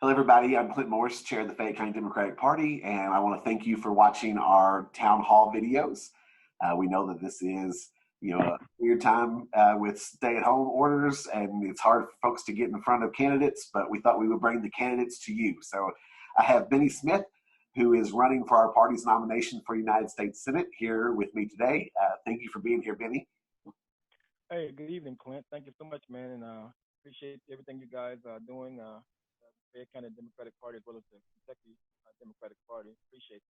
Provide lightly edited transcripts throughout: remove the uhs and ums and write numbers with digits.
Hello, everybody. I'm Clint Morris, Chair of the Fayette County Democratic Party, and I want to thank you for watching our town hall videos. We know that this is, a weird time with stay-at-home orders, and it's hard for folks to get in front of candidates, but we thought we would bring the candidates to you. So I have Bennie Smith, who is running for our party's nomination for United States Senate, here with me today. Thank you for being here, Bennie. Hey, good evening, Clint. Thank you so much, man, and appreciate everything you guys are doing. Fayette County Democratic Party as well as the Kentucky Democratic Party. Appreciate it.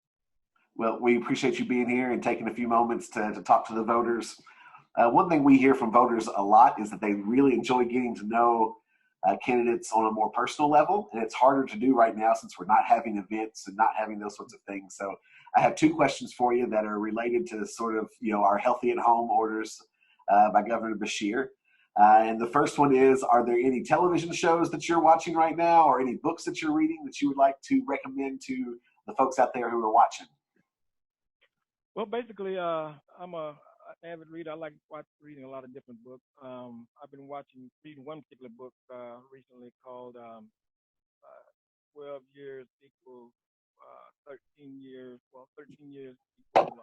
Well, we appreciate you being here and taking a few moments to talk to the voters. One thing we hear from voters a lot is that they really enjoy getting to know candidates on a more personal level, and it's harder to do right now since we're not having events and not having those sorts of things. So I have two questions for you that are related to sort of, our healthy at home orders by Governor Beshear. And the first one is, are there any television shows that you're watching right now or any books that you're reading that you would like to recommend to the folks out there who are watching? Well, basically, I'm a avid reader. I like reading a lot of different books. I've been reading one particular book recently called 12 Years Equals 13 Years. Well, 13 years equals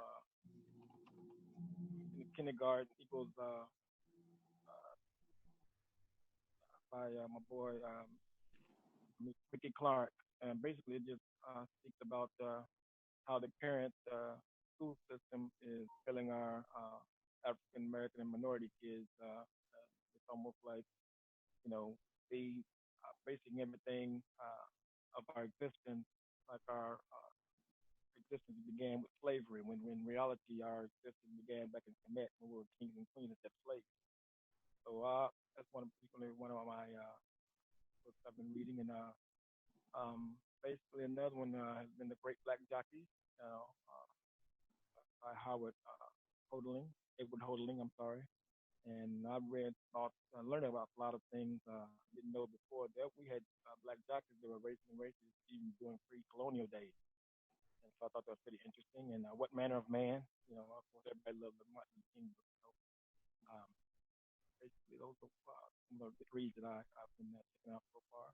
in kindergarten equals by my boy Mickey Clark, and basically it just speaks about how the current school system is failing our African American and minority kids. It's almost like they basing everything of our existence, like our existence began with slavery, when in reality our existence began back in Kemet when we were kings and queens as slaves. So that's one of my books I've been reading, and basically another one has been The Great Black Jockey by Edward Hodeling, I'm sorry. And I've learned about a lot of things didn't know before that we had black jockeys that were racing races even during pre-colonial days. And so I thought that was pretty interesting. And What Manner of Man, of course everybody loves the Martin Luther King book. So um, basically those are some of the reads that I've been checking out so far.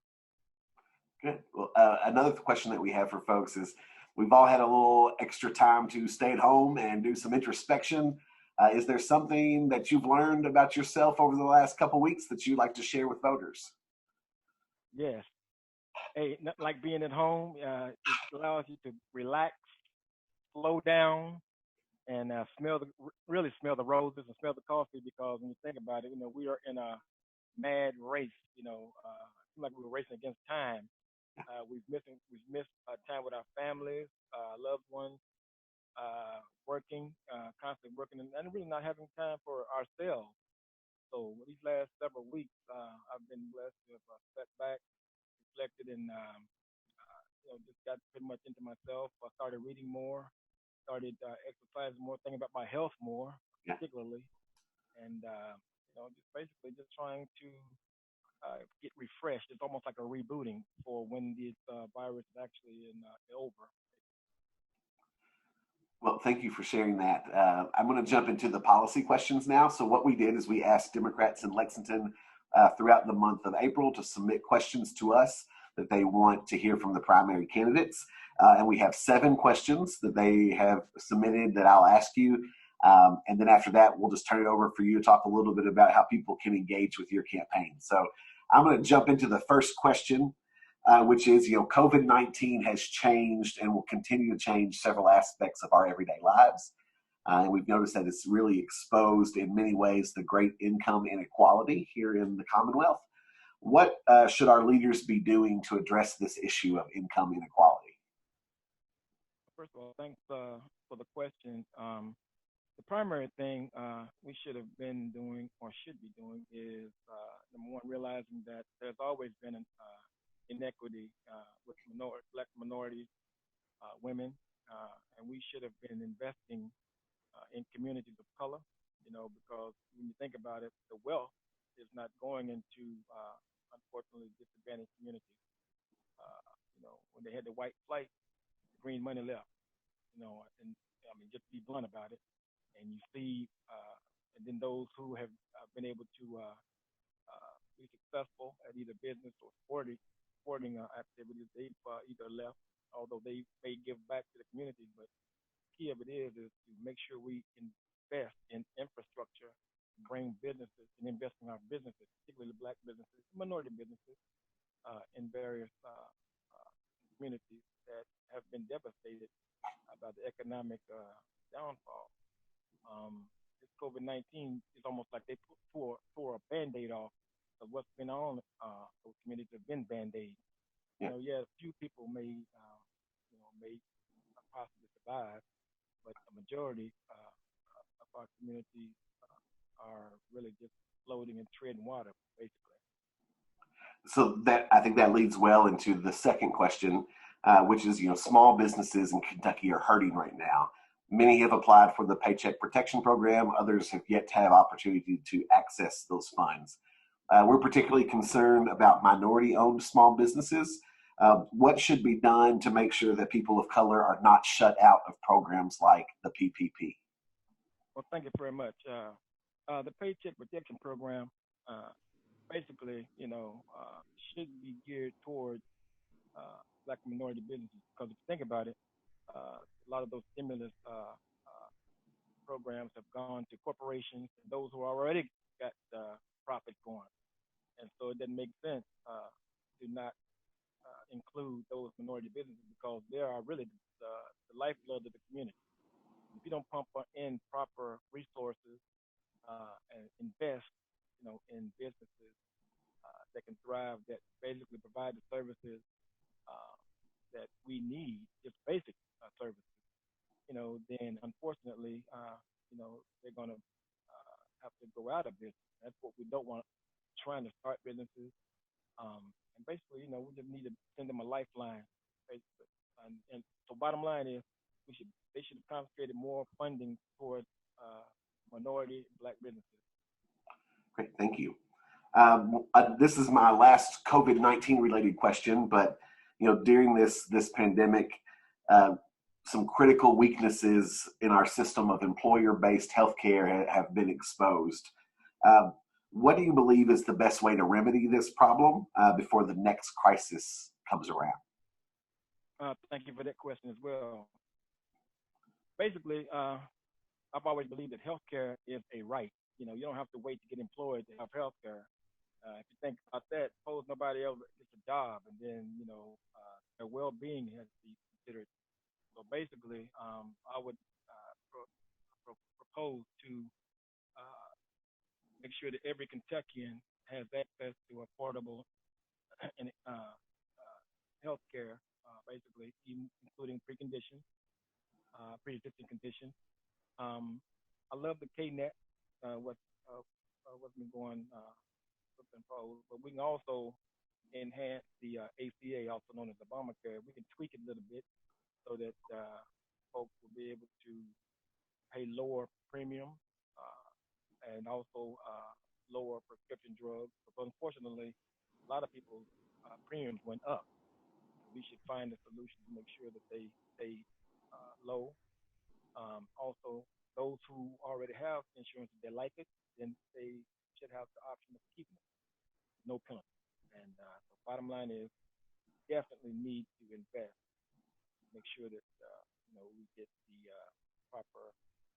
Good. Well, another question that we have for folks is, we've all had a little extra time to stay at home and do some introspection. Is there something that you've learned about yourself over the last couple of weeks that you'd like to share with voters? Yes. Hey, like being at home, it allows you to relax, slow down, and really smell the roses and smell the coffee. Because when you think about it, we are in a mad race. It seems like we were racing against time. We've missed time with our families, loved ones, working, constantly working, and really not having time for ourselves. So these last several weeks, I've been blessed to have stepped back, reflected, and just got pretty much into myself. I started reading more, started exercising more, thinking about my health more, Yeah. particularly, and just basically just trying to get refreshed. It's almost like a rebooting for when this virus is actually over. Well, thank you for sharing that. I'm going to jump into the policy questions now. So what we did is we asked Democrats in Lexington throughout the month of April to submit questions to us that they want to hear from the primary candidates. And we have 7 questions that they have submitted that I'll ask you. And then after that, we'll just turn it over for you to talk a little bit about how people can engage with your campaign. So I'm going to jump into the first question, which is, COVID-19 has changed and will continue to change several aspects of our everyday lives. And we've noticed that it's really exposed in many ways the great income inequality here in the Commonwealth. What should our leaders be doing to address this issue of income inequality? First of all, thanks for the question. The primary thing we should have been doing or should be doing is, number one, realizing that there's always been an inequity with black minorities, women, and we should have been investing in communities of color, because when you think about it, the wealth is not going into, unfortunately, disadvantaged communities. When they had the white flight, the green money left, and I mean, just to be blunt about it, and you see, and then those who have been able to be successful at either business or sporting activities, they've either left, although they may give back to the community. But key of it is to make sure we invest in infrastructure, bring businesses and invest in our businesses, particularly black businesses, minority businesses in various communities that have been devastated by the economic downfall. This COVID-19 is almost like they tore a band-aid off of what's been on. Those communities have been band-aids. Yeah. Yeah, a few people may possibly survive, but the majority of our communities are really just floating and treading water, basically. So that, I think that leads well into the second question, which is, small businesses in Kentucky are hurting right now. Many have applied for the Paycheck Protection Program. Others have yet to have opportunity to access those funds. We're particularly concerned about minority-owned small businesses. What should be done to make sure that people of color are not shut out of programs like the PPP? Well, thank you very much. The Paycheck Protection Program basically, should be geared towards black minority businesses. Because if you think about it, a lot of those stimulus programs have gone to corporations and those who already got profit going. And so it doesn't make sense to not include those minority businesses because they are really the lifeblood of the community. If you don't pump in proper resources and invest, in businesses that can thrive, that basically provide the services uh, that we need, just basic services, then unfortunately, they're going to have to go out of business. That's what we don't want. Trying to start businesses, and basically, we just need to send them a lifeline, basically. And so, bottom line is, they should have concentrated more funding towards minority black businesses. Great, thank you. This is my last COVID-19 related question, but during this pandemic, uh, some critical weaknesses in our system of employer-based healthcare have been exposed. Uh, what do you believe is the best way to remedy this problem before the next crisis comes around? Thank you for that question as well. Basically, I've always believed that healthcare is a right. You don't have to wait to get employed to have healthcare. If you think about that, suppose nobody else gets a job, and then their well-being has to be considered. So basically, I would propose to uh, make sure that every Kentuckian has access to affordable and health care, basically, including pre-existing conditions. Um, I love the KNET, what's been going what's been proposed, but we can also enhance the ACA, also known as Obamacare. We can tweak it a little bit so that folks will be able to pay lower premium and also lower prescription drugs. But unfortunately, a lot of people's premiums went up. We should find a solution to make sure that they stay low. Also, those who already have insurance, if they like it, then they should have the option of keeping it, no penalty. And so bottom line is definitely need to invest, make sure that we get the proper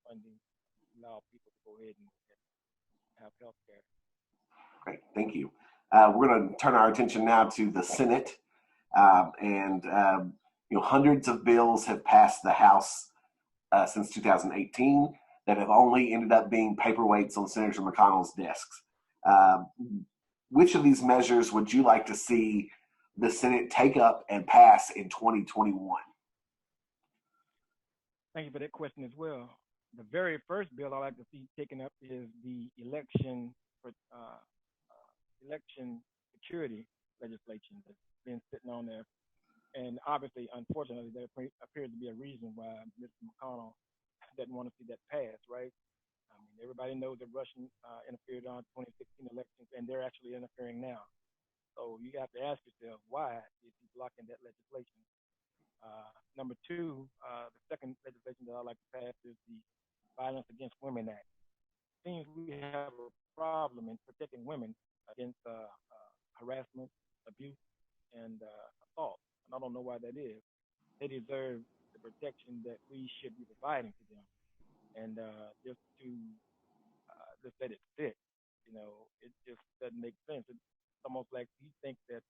funding, allow people to go ahead and have health care. Great, thank you. We're going to turn our attention now to the Senate, and hundreds of bills have passed the House since 2018 that have only ended up being paperweights on Senator McConnell's desks. Uh, which of these measures would you like to see the Senate take up and pass in 2021? Thank you for that question as well. The very first bill I'd like to see taken up is the election security legislation that's been sitting on there. And obviously, unfortunately, there appears to be a reason why Mr. McConnell doesn't want to see that pass, right? I mean, everybody knows that Russians interfered on 2016 elections, and they're actually interfering now. So you have to ask yourself, why is he blocking that legislation? Number two, the second legislation that I'd like to pass is the Violence Against Women Act. It seems we have a problem in protecting women against harassment, abuse. and assault. And I don't know why that is. They deserve the protection that we should be providing to them. And just to just let it sit, it just doesn't make sense. It's almost like he thinks that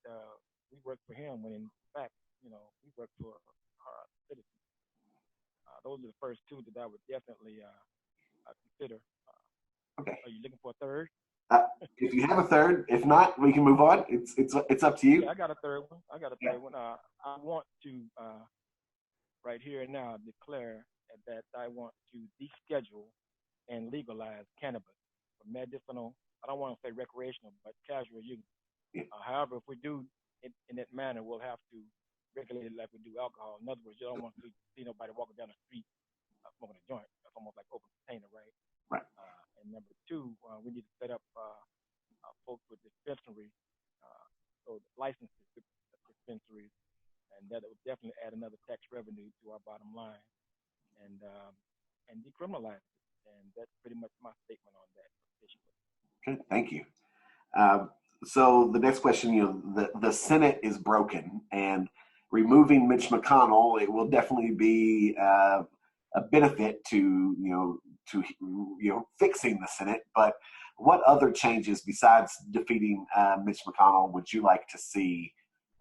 we work for him when in fact, we work for our citizens. Those are the first two that I would definitely consider. Okay. Are you looking for a third? Uh, if you have a third, if not, we can move on. It's up to you. Yeah, I got a third one. I want to right here and now declare that I want to deschedule and legalize cannabis for medicinal. I don't want to say recreational, but casual use. Yeah. However, if we do it in that manner, we'll have to regulate it like we do alcohol. In other words, you don't want to see nobody walking down the street smoking a joint. That's almost like open container, right? Right. And number two, we need to set up folks with dispensaries, so licenses dispensaries, and that would definitely add another tax revenue to our bottom line, and decriminalize it. And that's pretty much my statement on that issue. Okay, thank you. So the next question, the Senate is broken, and removing Mitch McConnell, it will definitely be a benefit to fixing the Senate. But what other changes besides defeating Mitch McConnell would you like to see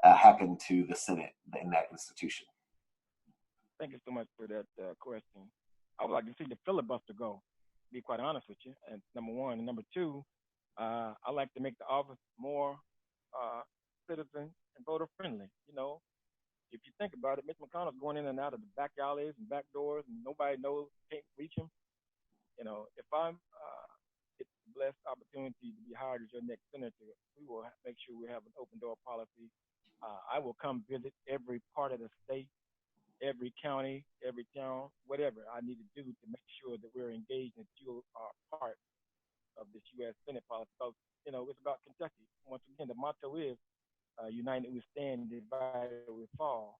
happen to the Senate in that institution? Thank you so much for that question. I would like to see the filibuster go. To be quite honest with you, and number one, and number two, I like to make the office more citizen and voter friendly. If you think about it, Mitch McConnell's going in and out of the back alleys and back doors, and nobody knows, can't reach him. If I'm get the blessed opportunity to be hired as your next senator, we will make sure we have an open door policy. I will come visit every part of the state, every county, every town, whatever I need to do to make sure that we're engaged and that you are part of this U.S. Senate policy. Because, it's about Kentucky. Once again, the motto is united we stand, divided we fall.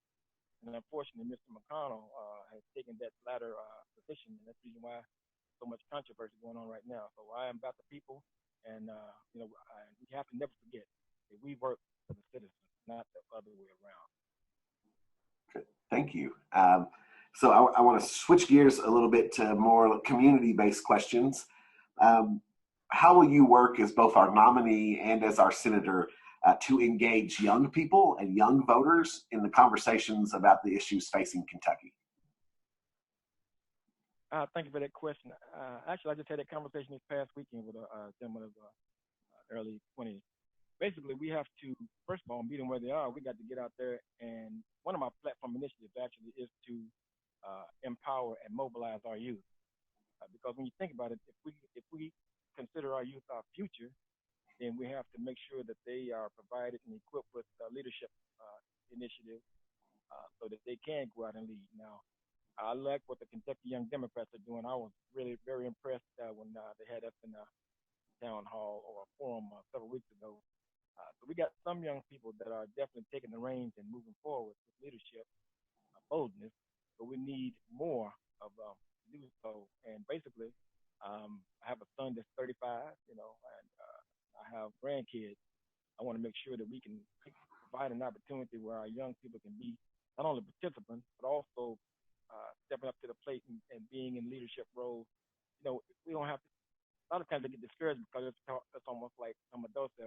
And unfortunately, Mr. McConnell has taken that latter position, and that's the reason why so much controversy going on right now. So I am about the people, and we have to never forget that we work for the citizens, not the other way around. Good. Thank you. So I want to switch gears a little bit to more community-based questions. How will you work as both our nominee and as our senator to engage young people and young voters in the conversations about the issues facing Kentucky? Thank you for that question. Actually, I just had a conversation this past weekend with a gentleman of early 20s. Basically, we have to, first of all, meet them where they are. We got to get out there, and one of my platform initiatives actually is to empower and mobilize our youth. Because when you think about it, if we consider our youth our future, then we have to make sure that they are provided and equipped with leadership initiatives so that they can go out and lead. Now, I like what the Kentucky Young Democrats are doing. I was really very impressed when they had us in a town hall or a forum several weeks ago. So we got some young people that are definitely taking the reins and moving forward with leadership, boldness, but we need more of them to do so. And basically, I have a son that's 35, and I have grandkids. I want to make sure that we can provide an opportunity where our young people can be not only participants, but also stepping up to the plate and being in leadership roles. We don't have to, a lot of times they get discouraged because it's almost like some adults say,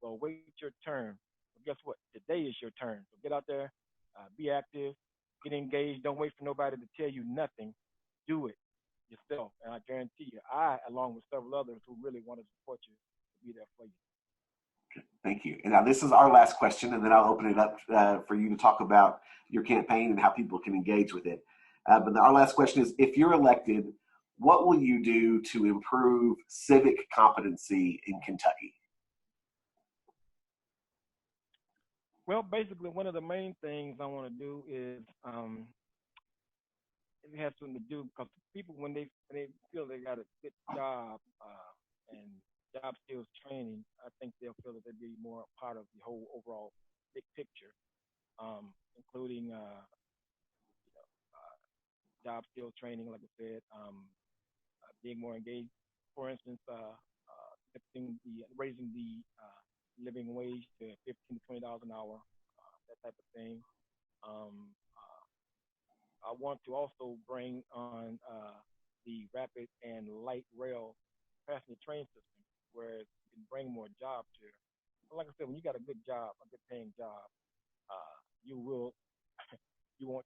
well, wait your turn. Well, guess what? Today is your turn. So get out there, be active, get engaged. Don't wait for nobody to tell you nothing. Do it yourself. And I guarantee you, I, along with several others who really want to support you, will be there for you. Thank you. And now this is our last question, and then I'll open it up for you to talk about your campaign and how people can engage with it. But our last question is, if you're elected, what will you do to improve civic competency in Kentucky? Well, basically, one of the main things I want to do is it has something to do because people, when they feel they got a good job and job skills training, I think they'll feel that they'll be more a part of the whole overall big picture, including job skills training, like I said, being more engaged. For instance, raising the living wage to $15 to $20 an hour, that type of thing. I want to also bring on the rapid and light rail passenger train system, where you can bring more jobs here. But like I said, when you got a good job, a good paying job, you will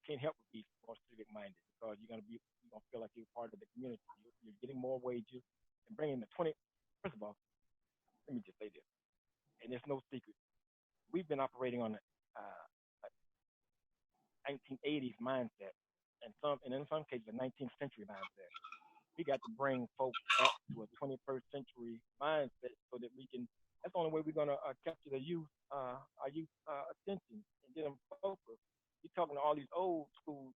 can't help but be more civic minded because you're gonna feel like you're part of the community. You're getting more wages and bringing the 20. First of all, let me just say this, and it's no secret. We've been operating on a 1980s mindset, and in some cases, a 19th century mindset. We got to bring folks back to a 21st century mindset so that we can. That's the only way we're gonna capture the youth, our youth attention and get them focused. You're talking to all these old school,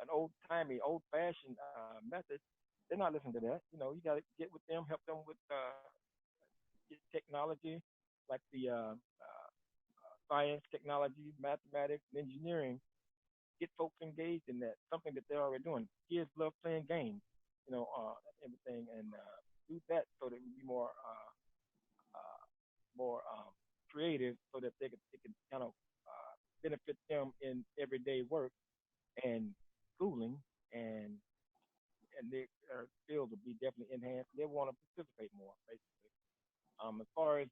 an old timey, old fashioned methods. They're not listening to that. You know, you got to get with them, help them with technology, like the science, technology, mathematics, and engineering. Get folks engaged in that, something that they're already doing. Kids love playing games, everything, and do that so that we be more creative, so that it can kind of benefit them in everyday work and schooling, and their skills will be definitely enhanced. They want to participate more, basically. As far as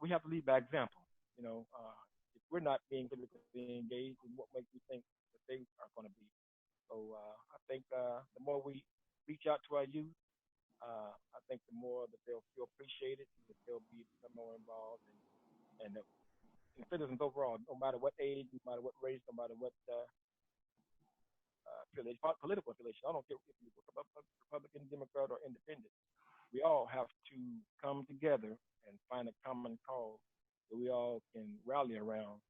we have to lead by example. If we're not being politically engaged, then what makes you think that they are going to be? So I think the more we reach out to our youth, I think the more that they'll feel appreciated, that they'll become more involved, and citizens overall, no matter what age, no matter what race, no matter what political affiliation. I don't care if you're Republican, Democrat, or Independent. We all have to come together and find a common cause that we all can rally around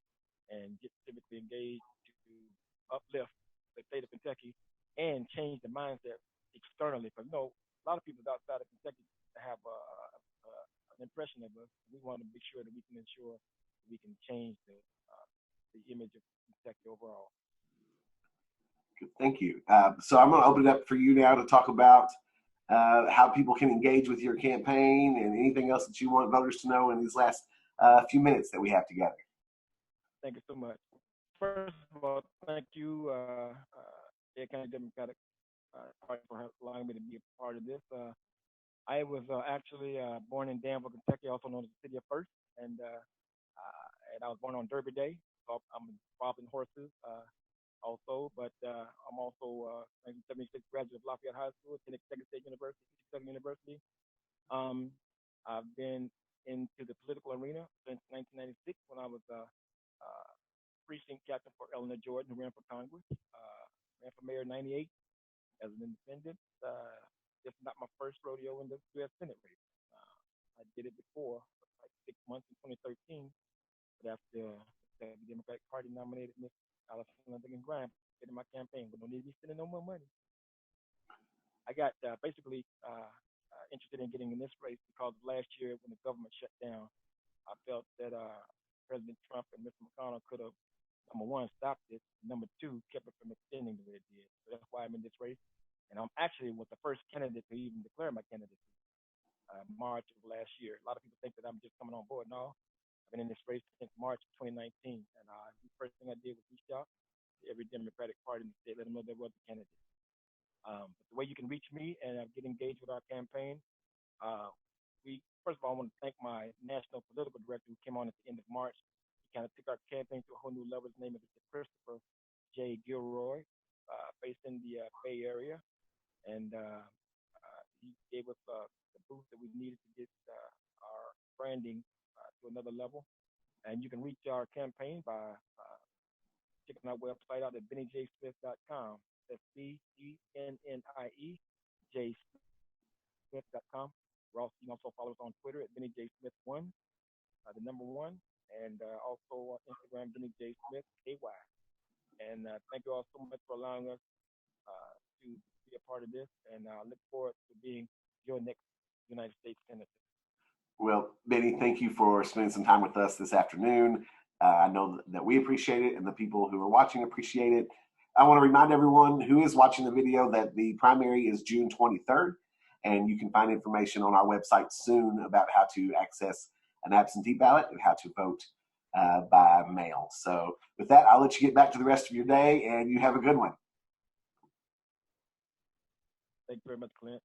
and get civically engaged to uplift the state of Kentucky and change the mindset externally. Because a lot of people outside of Kentucky have an impression of us. We want to be sure that we can ensure that we can change the image of Kentucky overall. Thank you. So I'm going to open it up for you now to talk about how people can engage with your campaign and anything else that you want voters to know in these last few minutes that we have together. Thank you so much. First of all, thank you, Fayette County Democratic Party, for allowing me to be a part of this. I was actually born in Danville, Kentucky, also known as the City of First, and I was born on Derby Day. So I'm involved in horses also, but I'm also 1976 graduate of Lafayette High School, attended Kentucky State University, Southern University. I've been into the political arena since 1996 when I was precinct captain for Eleanor Jordan, who ran for Congress. Ran for mayor in '98 as an independent. This is not my first rodeo in the U.S. Senate race. I did it before, like 6 months in 2013, but after the Democratic Party nominated Miss Allison Lincoln Graham in my campaign, but no need to be spending no more money. I got basically interested in getting in this race because last year when the government shut down, I felt that President Trump and Mr. Mcconnell could have, number one, stopped it, number two, kept it from extending the way it did. So that's why I'm in this race. And I'm actually was the first candidate to even declare my candidacy March of last year. A lot of people think that I'm just coming on board. No, I've been in this race since March of 2019. And the first thing I did was reach out to every Democratic Party in the state, let them know there was a candidate. But the way you can reach me and get engaged with our campaign, first of all, I want to thank my national political director who came on at the end of March. He kind of took our campaign to a whole new level. His name is Christopher J. Gilroy, based in the Bay Area. And he gave us the boost that we needed to get our branding to another level. And you can reach our campaign by checking our website out at benniejsmith.com. That's BENNIE JSmith.com. You can also follow us on Twitter at Bennie J. Smith 1, the number 1, and also on Instagram, Bennie J. Smith, KY. And thank you all so much for allowing us to be a part of this, and I look forward to being your next United States Senator. Well, Bennie, thank you for spending some time with us this afternoon. I know that we appreciate it, and the people who are watching appreciate it. I want to remind everyone who is watching the video that the primary is June 23rd, and you can find information on our website soon about how to access an absentee ballot and how to vote by mail. So with that, I'll let you get back to the rest of your day, and you have a good one. Thank you very much, Clint.